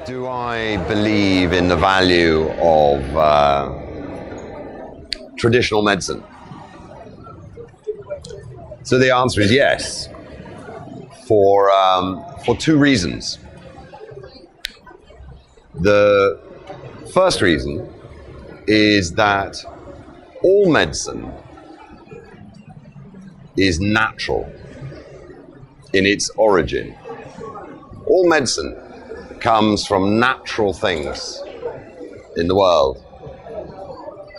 Do I believe in the value of traditional medicine? So the answer is yes, for two reasons. The first reason is that all medicine is natural in its origin. All medicine comes from natural things in the world.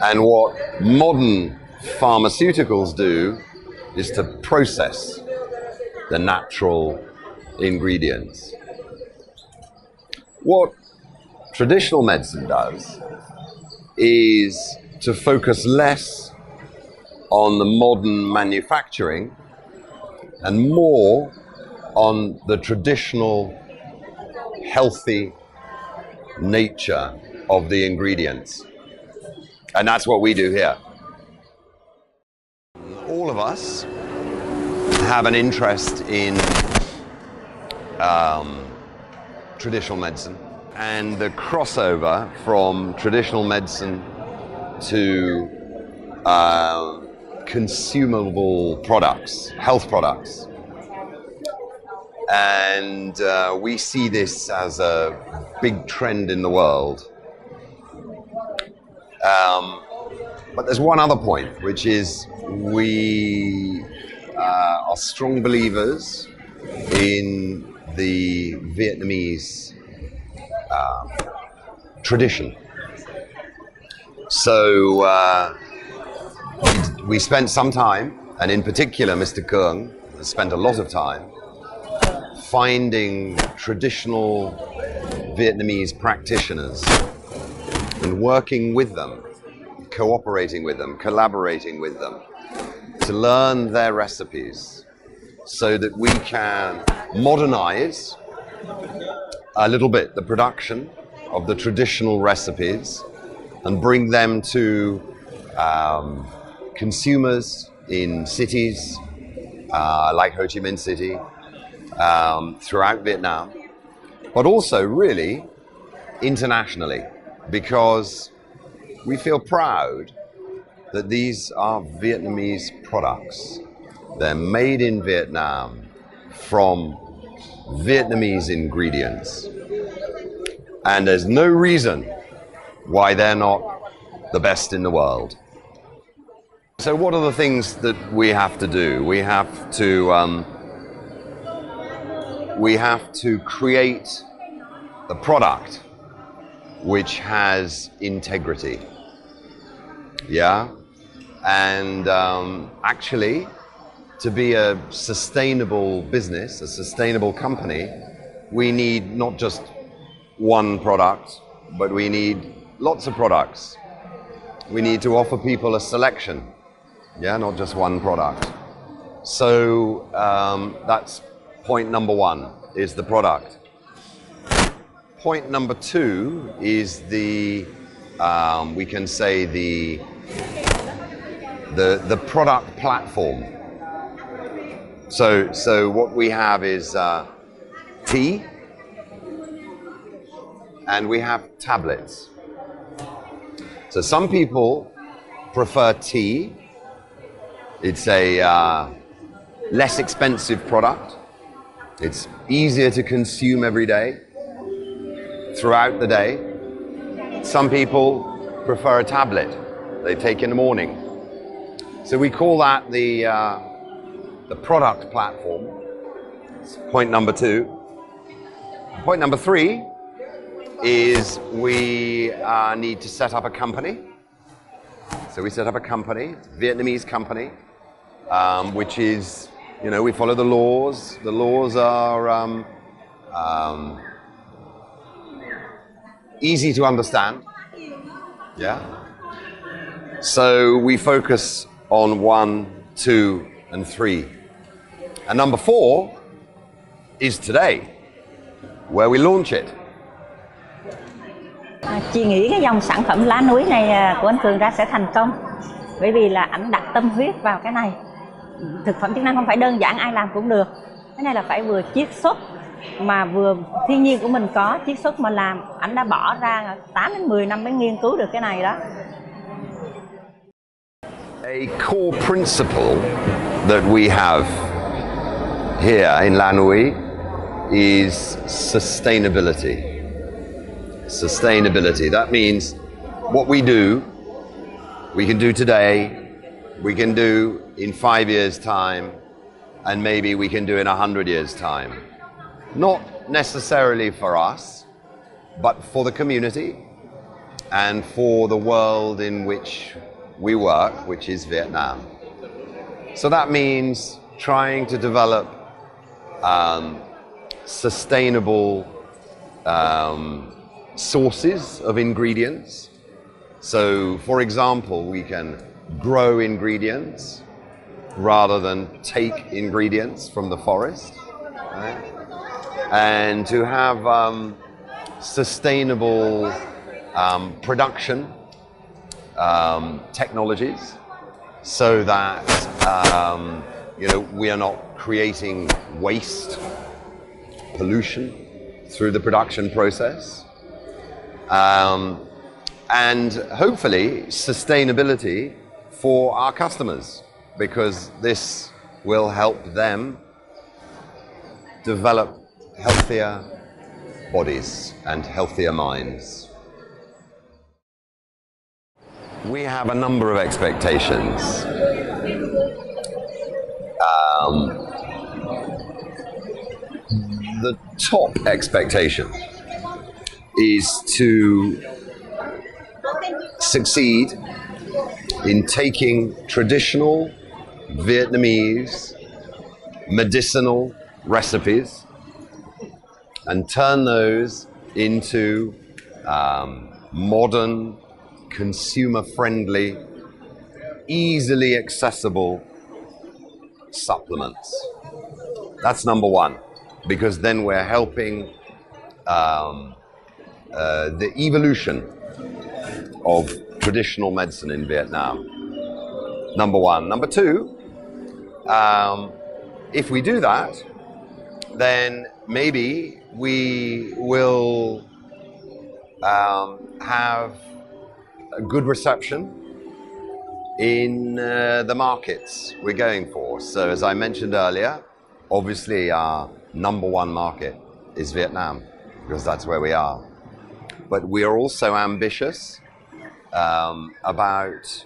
And what modern pharmaceuticals do is to process the natural ingredients. What traditional medicine does is to focus less on the modern manufacturing and more on the traditional healthy nature of the ingredients. And that's what we do here. All of us have an interest in traditional medicine, and the crossover from traditional medicine to consumable products, health products. And we see this as a big trend in the world. But there's one other point, which is we are strong believers in the Vietnamese tradition. So we spent some time, and in particular Mr. Kuang has spent a lot of time finding traditional Vietnamese practitioners and working with them, cooperating with them, collaborating with them to learn their recipes so that we can modernize a little bit the production of the traditional recipes and bring them to consumers in cities like Ho Chi Minh City, throughout Vietnam, but also really internationally, because we feel proud that these are Vietnamese products. They're made in Vietnam from Vietnamese ingredients. And there's no reason why they're not the best in the world. So what are the things that we have to do? We have to create a product which has integrity. Yeah? And actually, to be a sustainable business, a sustainable company, we need not just one product, but we need lots of products. We need to offer people a selection, yeah, not just one product. So that's point number one, is the product. Point number two is the, we can say the product platform. So what we have is tea, and we have tablets. So some people prefer tea. It's a less expensive product. It's easier to consume every day, throughout the day. Some people prefer a tablet they take in the morning. So we call that the product platform. That's point number two. Point number three is we need to set up a company. So we set up a company, Vietnamese company, which is, you know, we follow the laws. The laws are easy to understand. Yeah. So we focus on 1, 2, and 3. And number 4 is today, where we launch it. Chị nghĩ cái dòng sản phẩm LANUI này của anh Cường ra sẽ thành công, bởi vì là ảnh đặt tâm huyết vào cái này. Thực phẩm chức năng không phải đơn giản ai làm cũng được. Cái này là phải vừa chiết xuất, mà vừa thiên nhiên của mình có chiết xuất mà làm, ảnh đã bỏ ra 8 đến 10 năm mới nghiên cứu được cái này đó. A core principle that we have here in LANUI is sustainability. Sustainability. That means what we do, we can do today, we can do in 5 years' time, and maybe we can do in 100 years' time. Not necessarily for us, but for the community and for the world in which we work, which is Vietnam. So that means trying to develop sustainable sources of ingredients. So, for example, we can grow ingredients rather than take ingredients from the forest, right? And to have sustainable production technologies, so that we are not creating waste, pollution through the production process, and hopefully sustainability for our customers, because this will help them develop healthier bodies and healthier minds. We have a number of expectations. The top expectation is to succeed in taking traditional Vietnamese medicinal recipes and turn those into modern, consumer-friendly, easily accessible supplements. That's number one, because then we're helping the evolution of traditional medicine in Vietnam. Number one. Number two, if we do that, then maybe we will have a good reception in the markets we're going for. So as I mentioned earlier, obviously our number one market is Vietnam, because that's where we are. But we are also ambitious about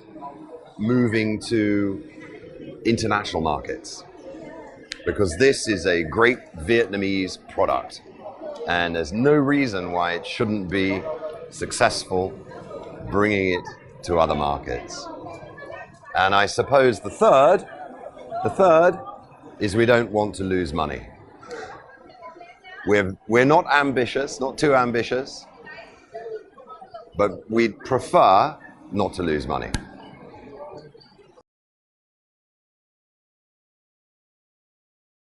moving to international markets, because this is a great Vietnamese product and there's no reason why it shouldn't be successful bringing it to other markets. And I suppose the third is we don't want to lose money. We're not ambitious, not too ambitious, but we'd prefer not to lose money.